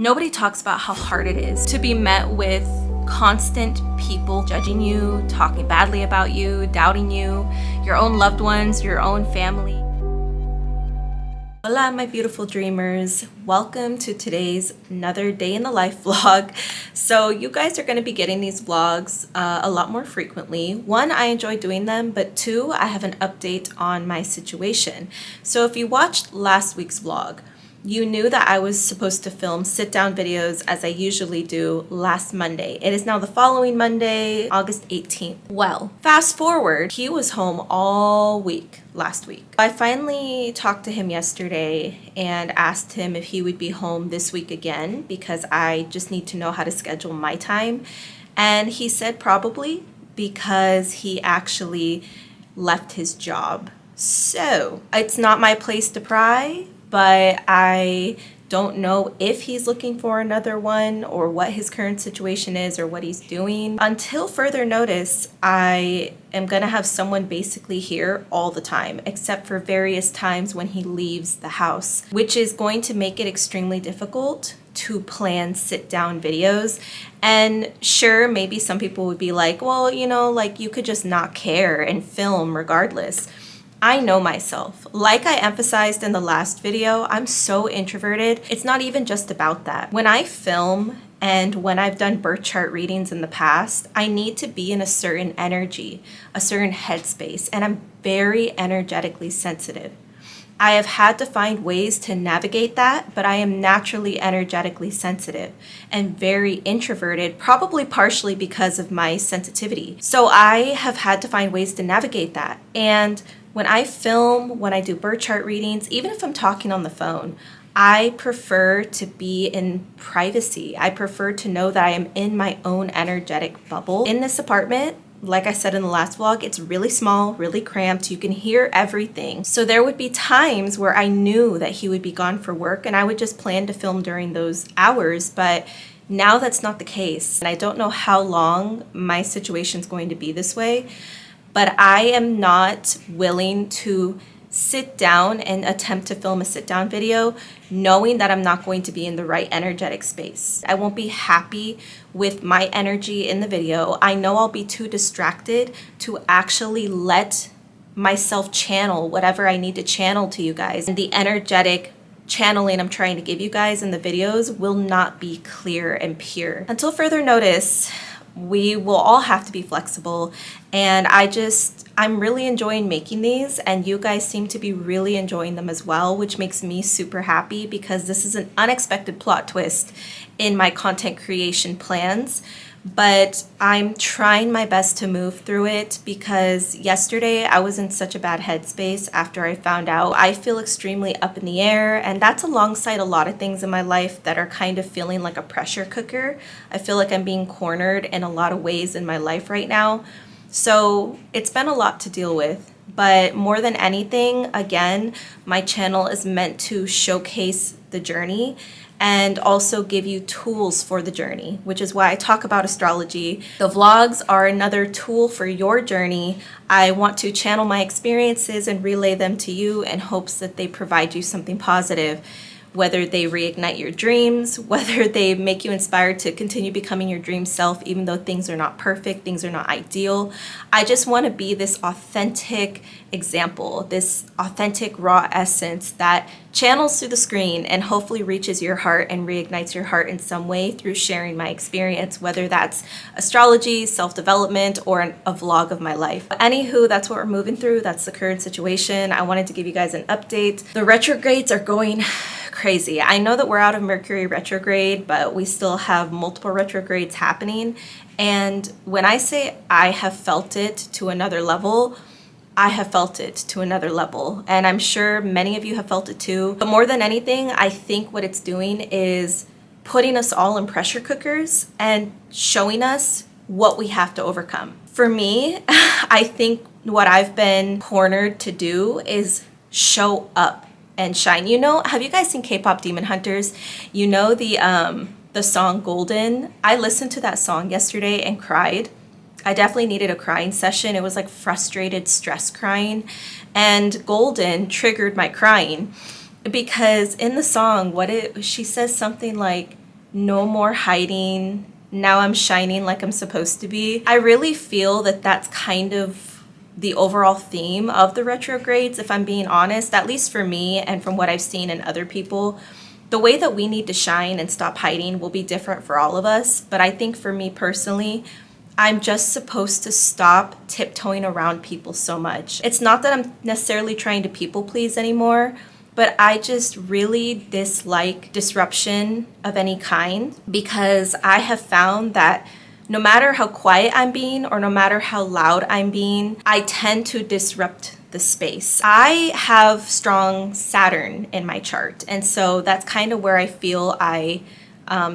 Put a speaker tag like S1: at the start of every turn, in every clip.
S1: Nobody talks about how hard it is to be met with constant people judging you, talking badly about you, doubting you, your own loved ones, your own family. Hola, my beautiful dreamers. Welcome to today's another day in the life vlog. So you guys are going to be getting these vlogs a lot more frequently. One, I enjoy doing them, but two, I have an update on my situation. So if you watched last week's vlog, you knew that I was supposed to film sit-down videos as I usually do last Monday. It is now the following Monday, August 18th. Well, fast forward, he was home all week last week. I finally talked to him yesterday and asked him if he would be home this week again because I just need to know how to schedule my time. And he said probably because he actually left his job. So it's not my place to pry, but I don't know if he's looking for another one or what his current situation is or what he's doing. Until further notice, I am gonna have someone basically here all the time, except for various times when he leaves the house, which is going to make it extremely difficult to plan sit-down videos. And sure, maybe some people would be like, well, you know, like you could just not care and film regardless. I know myself. Like I emphasized in the last video, I'm so introverted. It's not even just about that. When I film and when I've done birth chart readings in the past, I need to be in a certain energy, a certain headspace, and I'm very energetically sensitive. I have had to find ways to navigate that, but I am naturally energetically sensitive and very introverted, probably partially because of my sensitivity. So I have had to find ways to navigate that. And when I film, when I do birth chart readings, even if I'm talking on the phone, I prefer to be in privacy. I prefer to know that I am in my own energetic bubble. In this apartment, like I said in the last vlog, it's really small, really cramped. You can hear everything. So there would be times where I knew that he would be gone for work and I would just plan to film during those hours, but now that's not the case. And I don't know how long my situation's going to be this way, but I am not willing to sit down and attempt to film a sit-down video knowing that I'm not going to be in the right energetic space. I won't be happy with my energy in the video. I know I'll be too distracted to actually let myself channel whatever I need to channel to you guys. And the energetic channeling I'm trying to give you guys in the videos will not be clear and pure. Until further notice, we will all have to be flexible, and I'm really enjoying making these, and you guys seem to be really enjoying them as well, which makes me super happy because this is an unexpected plot twist in my content creation plans. But I'm trying my best to move through it because yesterday I was in such a bad headspace after I found out. I feel extremely up in the air, and that's alongside a lot of things in my life that are kind of feeling like a pressure cooker. I feel like I'm being cornered in a lot of ways in my life right now. So it's been a lot to deal with. But more than anything, again, my channel is meant to showcase the journey and also give you tools for the journey, which is why I talk about astrology. The vlogs are another tool for your journey. I want to channel my experiences and relay them to you in hopes that they provide you something positive, whether they reignite your dreams, whether they make you inspired to continue becoming your dream self, even though things are not perfect, things are not ideal. I just want to be this authentic example, this authentic raw essence that channels through the screen and hopefully reaches your heart and reignites your heart in some way through sharing my experience, whether that's astrology, self-development, or a vlog of my life. Anywho, that's what we're moving through. That's the current situation. I wanted to give you guys an update. The retrogrades are going crazy. I know that we're out of Mercury retrograde, but we still have multiple retrogrades happening. And when I say I have felt it to another level, I have felt it to another level. And I'm sure many of you have felt it too. But more than anything, I think what it's doing is putting us all in pressure cookers and showing us what we have to overcome. For me, I think what I've been cornered to do is show up and shine. You know, have you guys seen K-pop Demon Hunters? You know the song Golden? I listened to that song yesterday and cried. I definitely needed a crying session. It was like frustrated, stress crying. And Golden triggered my crying because in the song, she says something like, no more hiding. Now I'm shining like I'm supposed to be. I really feel that that's kind of the overall theme of the retrogrades, if I'm being honest, at least for me and from what I've seen in other people. The way that we need to shine and stop hiding will be different for all of us. But I think for me personally, I'm just supposed to stop tiptoeing around people so much. It's not that I'm necessarily trying to people please anymore, but I just really dislike disruption of any kind because I have found that no matter how quiet I'm being or no matter how loud I'm being, I tend to disrupt the space. I have strong Saturn in my chart, and so that's kind of where I feel I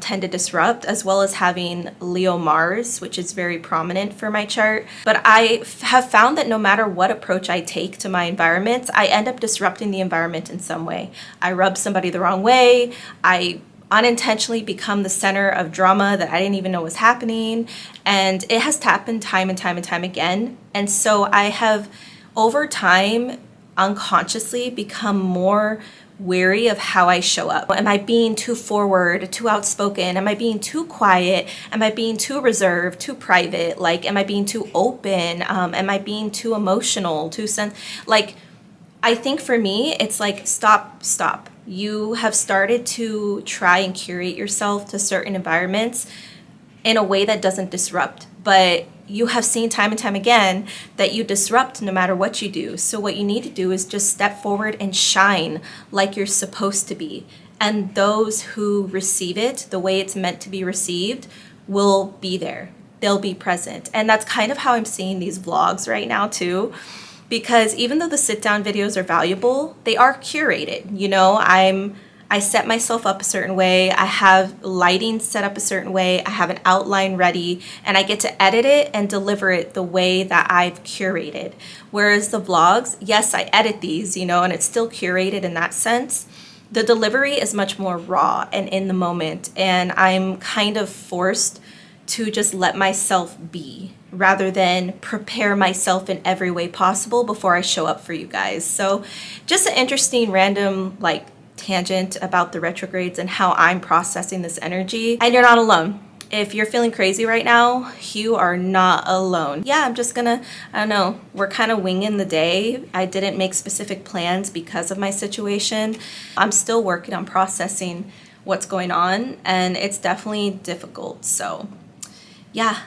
S1: tend to disrupt, as well as having Leo Mars, which is very prominent for my chart. But I have found that no matter what approach I take to my environments, I end up disrupting the environment in some way. I rub somebody the wrong way. I unintentionally become the center of drama that I didn't even know was happening. And it has happened time and time and time again. And so I have, over time, unconsciously become more wary of how I show up. Am I being too forward, too outspoken? Am I being too quiet? Am I being too reserved, too private? Like, am I being too open? Am I being too emotional, like, I think for me, it's like, stop. You have started to try and curate yourself to certain environments in a way that doesn't disrupt, but you have seen time and time again that you disrupt no matter what you do. So what you need to do is just step forward and shine like you're supposed to be. And those who receive it the way it's meant to be received will be there. They'll be present. And that's kind of how I'm seeing these vlogs right now too. Because even though the sit down videos are valuable, they are curated. You know, I set myself up a certain way. I have lighting set up a certain way. I have an outline ready, and I get to edit it and deliver it the way that I've curated. Whereas the vlogs, yes, I edit these, you know, and it's still curated in that sense. The delivery is much more raw and in the moment, and I'm kind of forced to just let myself be rather than prepare myself in every way possible before I show up for you guys. So just an interesting random tangent about the retrogrades and how I'm processing this energy. And you're not alone. If you're feeling crazy right now, you are not alone. Yeah, I'm just gonna, I don't know, we're kind of winging the day. I didn't make specific plans because of my situation. I'm still working on processing what's going on, and it's definitely difficult. So yeah,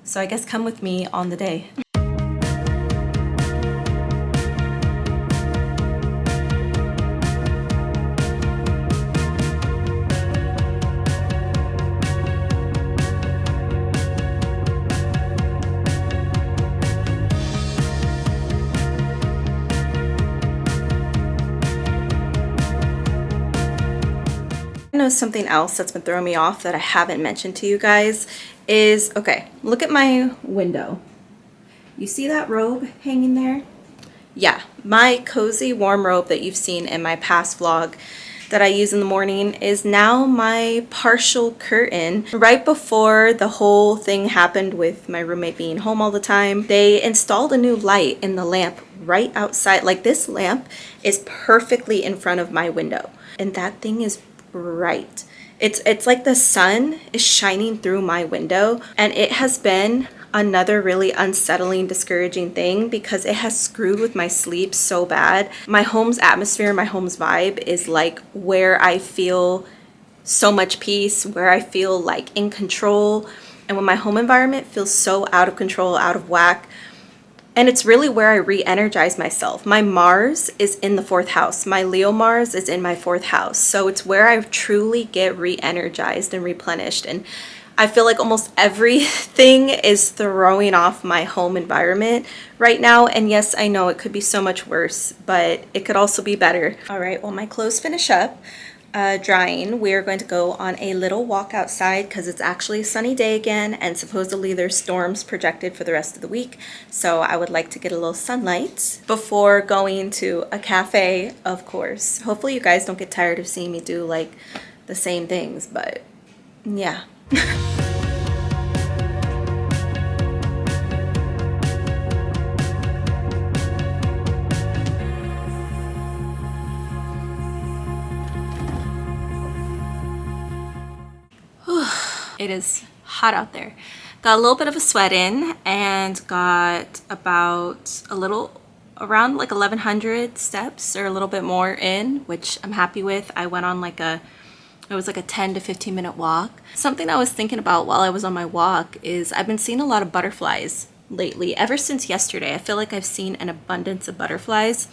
S1: so I guess come with me on the day. I know something else that's been throwing me off that I haven't mentioned to you guys is, okay, look at my window. You see that robe hanging there? Yeah, my cozy warm robe that you've seen in my past vlog that I use in the morning is now my partial curtain. Right before the whole thing happened with my roommate being home all the time, they installed a new light in the lamp right outside. Like, this lamp is perfectly in front of my window, and that thing is bright. It's like the sun is shining through my window, and it has been another really unsettling, discouraging thing because it has screwed with my sleep so bad. My home's atmosphere, my home's vibe is like where I feel so much peace, where I feel like in control. And when my home environment feels so out of control, out of whack, and it's really where I re-energize myself. My Mars is in the 4th house. My Leo Mars is in my 4th house. So it's where I truly get re-energized and replenished. And I feel like almost everything is throwing off my home environment right now. And yes, I know it could be so much worse, but it could also be better. All right, well, my clothes finish up drying. We are going to go on a little walk outside because it's actually a sunny day again, and supposedly there's storms projected for the rest of the week. So I would like to get a little sunlight before going to a cafe, of course. Hopefully you guys don't get tired of seeing me do like the same things, but yeah. It is hot out there. Got a little bit of a sweat in and got about around like 1100 steps or a little bit more in, which I'm happy with. I went on it was like a 10 to 15 minute walk. Something I was thinking about while I was on my walk is I've been seeing a lot of butterflies lately. Ever since yesterday, I feel like I've seen an abundance of butterflies.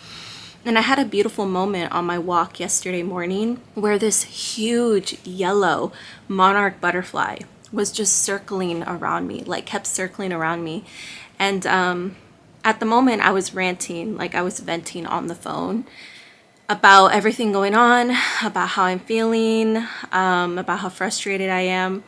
S1: And I had a beautiful moment on my walk yesterday morning where this huge yellow monarch butterfly was just circling around me, like kept circling around me. And at the moment I was ranting, like I was venting on the phone about everything going on, about how I'm feeling, about how frustrated I am,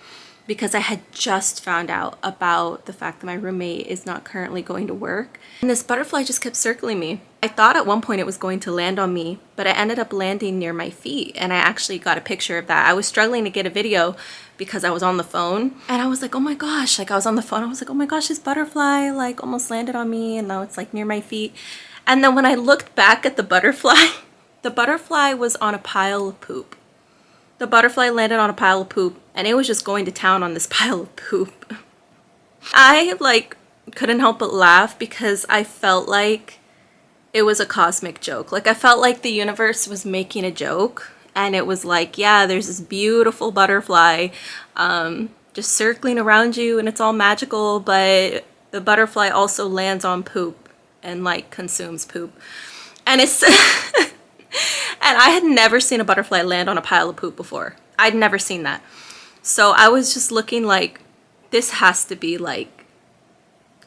S1: because I had just found out about the fact that my roommate is not currently going to work. And this butterfly just kept circling me. I thought at one point it was going to land on me, but it ended up landing near my feet. And I actually got a picture of that. I was struggling to get a video because I was on the phone. And I was like, oh my gosh, like I was on the phone. I was like, oh my gosh, this butterfly like almost landed on me. And now it's like near my feet. And then when I looked back at the butterfly, the butterfly was on a pile of poop. The butterfly landed on a pile of poop and it was just going to town on this pile of poop. I like couldn't help but laugh because I felt like it was a cosmic joke. Like I felt like the universe was making a joke and it was like, yeah, there's this beautiful butterfly just circling around you and it's all magical, but the butterfly also lands on poop and like consumes poop. And it's and I had never seen a butterfly land on a pile of poop before. I'd never seen that. So I was just looking like, this has to be like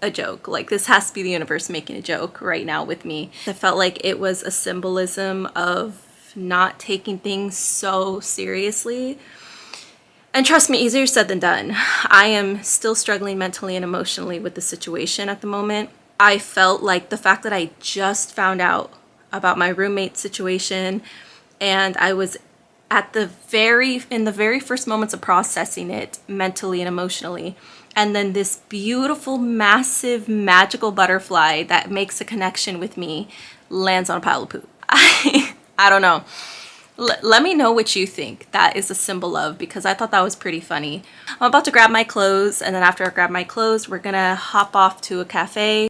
S1: a joke. Like this has to be the universe making a joke right now with me. I felt like it was a symbolism of not taking things so seriously. And trust me, easier said than done. I am still struggling mentally and emotionally with the situation at the moment. I felt like the fact that I just found out about my roommate situation and I was in the very first moments of processing it mentally and emotionally, and then this beautiful, massive, magical butterfly that makes a connection with me lands on a pile of poop. I don't know. Let me know what you think that is a symbol of, because I thought that was pretty funny. I'm about to grab my clothes, and then after I grab my clothes, we're gonna hop off to a cafe.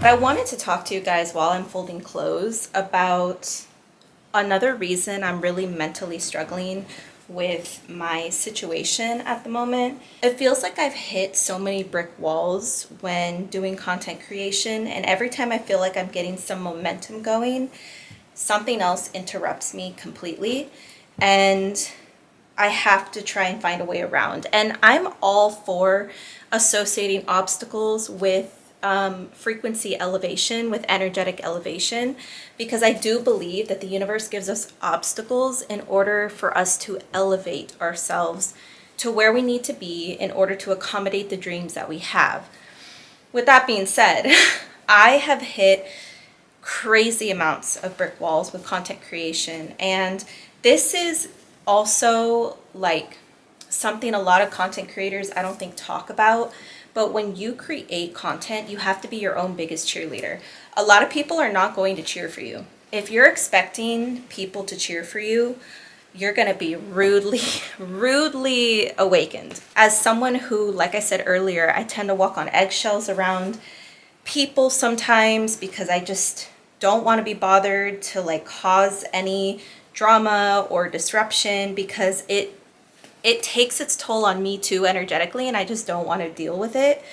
S1: But I wanted to talk to you guys while I'm folding clothes about another reason I'm really mentally struggling with my situation at the moment. It feels like I've hit so many brick walls when doing content creation, and every time I feel like I'm getting some momentum going, something else interrupts me completely, and I have to try and find a way around. And I'm all for associating obstacles with frequency elevation, with energetic elevation, because I do believe that the universe gives us obstacles in order for us to elevate ourselves to where we need to be in order to accommodate the dreams that we have. With that being said, I have hit crazy amounts of brick walls with content creation, and this is also like something a lot of content creators I don't think talk about. But when you create content, you have to be your own biggest cheerleader. A lot of people are not going to cheer for you. If you're expecting people to cheer for you, you're going to be rudely awakened. As someone who, like I said earlier, I tend to walk on eggshells around people sometimes because I just don't want to be bothered to like cause any drama or disruption, because it takes its toll on me too energetically, and I just don't want to deal with it.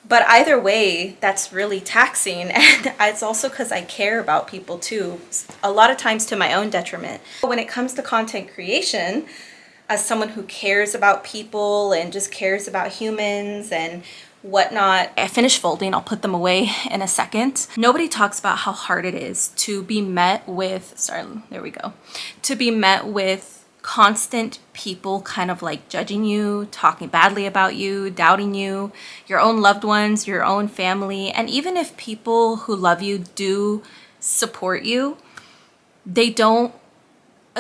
S1: But either way, that's really taxing, and it's also because I care about people too, a lot of times to my own detriment. When it comes to content creation, as someone who cares about people and just cares about humans and whatnot, I finished folding, I'll put them away in a second. Nobody talks about how hard it is to be met with, to be met with constant people kind of like judging you, talking badly about you, doubting you, your own loved ones, your own family. And even if people who love you do support you, they don't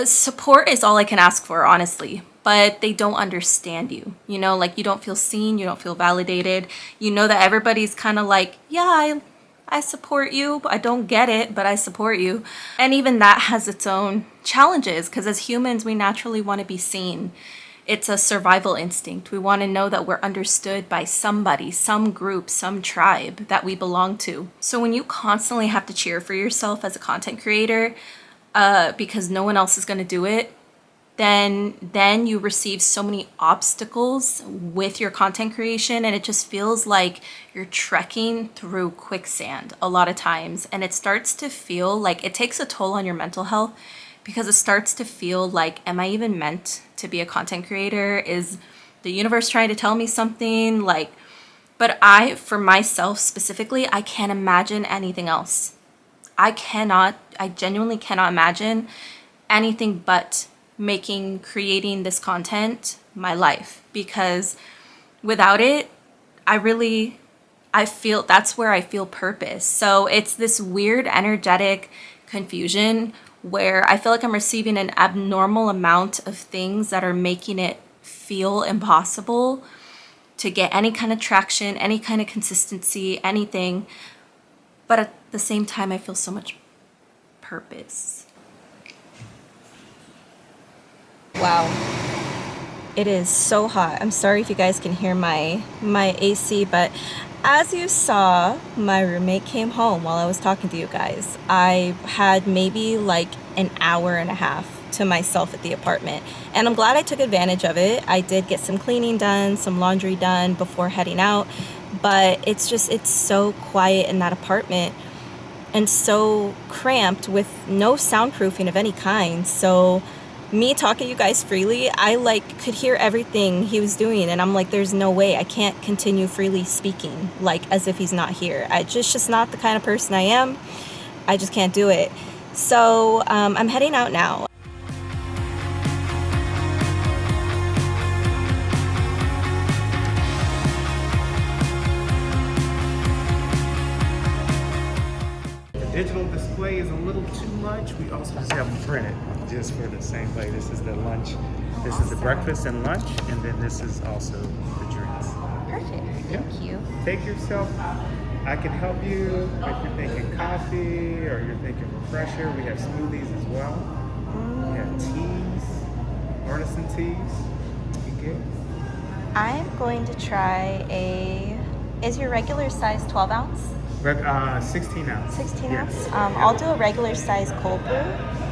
S1: Support is all I can ask for, honestly. But they don't understand you. You know, like you don't feel seen, you don't feel validated. You know that everybody's kind of like, yeah, I support you, but I don't get it, but I support you. And even that has its own challenges because as humans, we naturally want to be seen. It's a survival instinct. We want to know that we're understood by somebody, some group, some tribe that we belong to. So when you constantly have to cheer for yourself as a content creator, because no one else is going to do it, then you receive so many obstacles with your content creation, and it just feels like you're trekking through quicksand a lot of times, and it starts to feel like it takes a toll on your mental health because it starts to feel like, am I even meant to be a content creator? Is the universe trying to tell me something? Like, but for myself specifically, I can't imagine anything else. I genuinely cannot imagine anything but creating this content my life, because without it, I feel that's where I feel purpose. So it's this weird energetic confusion where I feel like I'm receiving an abnormal amount of things that are making it feel impossible to get any kind of traction, any kind of consistency, anything. But at the same time, I feel so much purpose. Wow. It is so hot. I'm sorry if you guys can hear my AC, but as you saw, my roommate came home while I was talking to you guys. I had maybe like an hour and a half to myself at the apartment, and I'm glad I took advantage of it. I did get some cleaning done, some laundry done before heading out, but it's so quiet in that apartment and so cramped with no soundproofing of any kind. So me talking to you guys freely, I like could hear everything he was doing, and I'm like, there's no way I can't continue freely speaking like as if he's not here. I just not the kind of person I am. I just can't do it. So I'm heading out now.
S2: Digital display is a little too much. We also just have them printed just for the same way. This is the lunch. This is the breakfast and lunch, and then this is also the drinks.
S1: Perfect. Thank you.
S2: Take yourself. I can help you if you're thinking coffee or you're thinking refresher. We have smoothies as well. We have teas, artisan teas. You get.
S1: I'm going to try is your regular size 12 ounce?
S2: 16 ounce.
S1: 16 ounce?
S2: Yes.
S1: I'll do a regular size cold brew.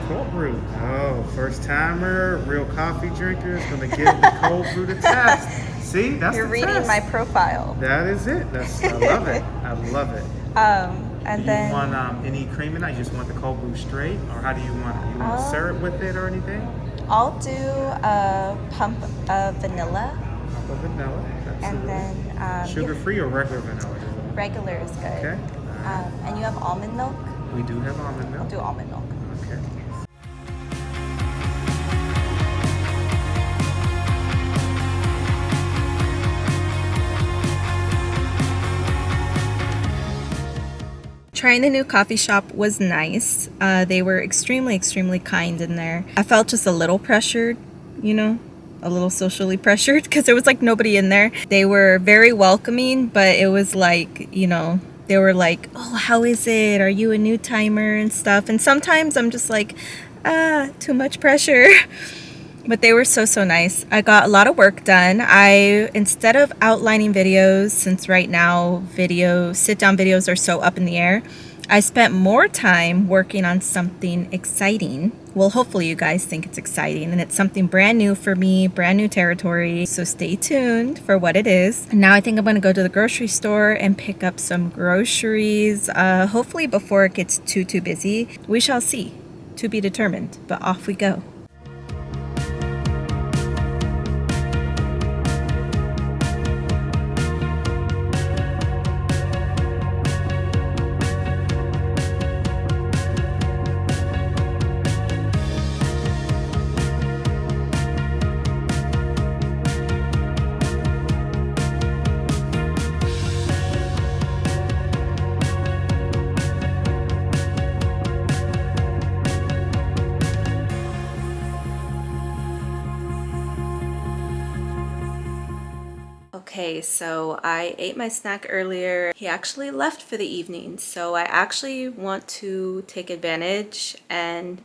S2: Cold brew. Oh, first timer, real coffee drinker is going to give the cold brew the test. See, that's
S1: You're
S2: the
S1: reading
S2: test.
S1: my profile.
S2: That is it. I love it. I love it.
S1: And
S2: do
S1: then
S2: you want any cream in it? You just want the cold brew straight, or how do you want it? You want syrup with it or anything?
S1: I'll do a pump of vanilla.
S2: Pump of vanilla.
S1: And then
S2: sugar-free or regular vanilla?
S1: Regular is good.
S2: Okay.
S1: And you have almond milk?
S2: We do have almond milk.
S1: I'll do almond milk.
S2: Okay.
S1: Trying the new coffee shop was nice. They were extremely, extremely kind in there. I felt just a little pressured, a little socially pressured because there was like nobody in there. They were very welcoming, but it was like, they were like, oh, how is it? Are you a new timer and stuff? And sometimes I'm just like, too much pressure. But they were so, so nice. I got a lot of work done. Instead of outlining videos, since right now sit-down videos are so up in the air, I spent more time working on something exciting. Well, hopefully you guys think it's exciting, and it's something brand new for me, brand new territory. So stay tuned for what it is. And now I think I'm going to go to the grocery store and pick up some groceries, hopefully before it gets too busy. We shall see. To be determined, but off we go. Okay, so I ate my snack earlier. He actually left for the evening, so I actually want to take advantage and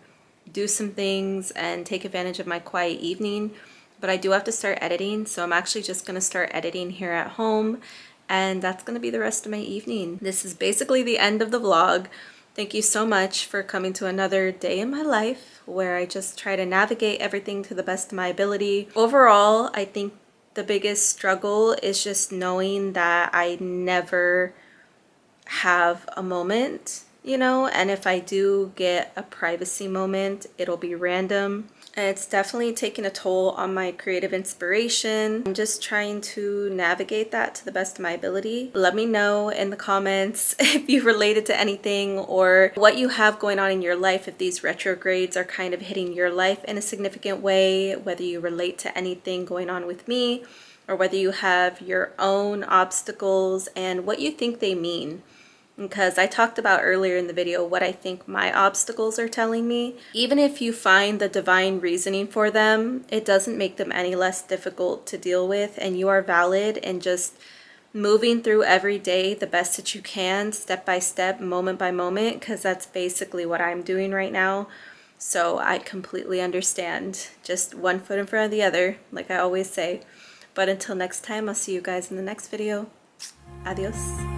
S1: do some things and take advantage of my quiet evening, but I do have to start editing, so I'm actually just going to start editing here at home, and that's going to be the rest of my evening. This is basically the end of the vlog. Thank you so much for coming to another day in my life where I just try to navigate everything to the best of my ability. Overall, I think the biggest struggle is just knowing that I never have a moment, you know, and if I do get a privacy moment, it'll be random. And it's definitely taking a toll on my creative inspiration. I'm just trying to navigate that to the best of my ability. Let me know in the comments if you related to anything or what you have going on in your life, if these retrogrades are kind of hitting your life in a significant way, whether you relate to anything going on with me or whether you have your own obstacles and what you think they mean. Because I talked about earlier in the video what I think my obstacles are telling me. Even if you find the divine reasoning for them, it doesn't make them any less difficult to deal with, and you are valid in just moving through every day the best that you can, step by step, moment by moment, because that's basically what I'm doing right now. So I completely understand. Just one foot in front of the other, like I always say. But until next time, I'll see you guys in the next video. Adios.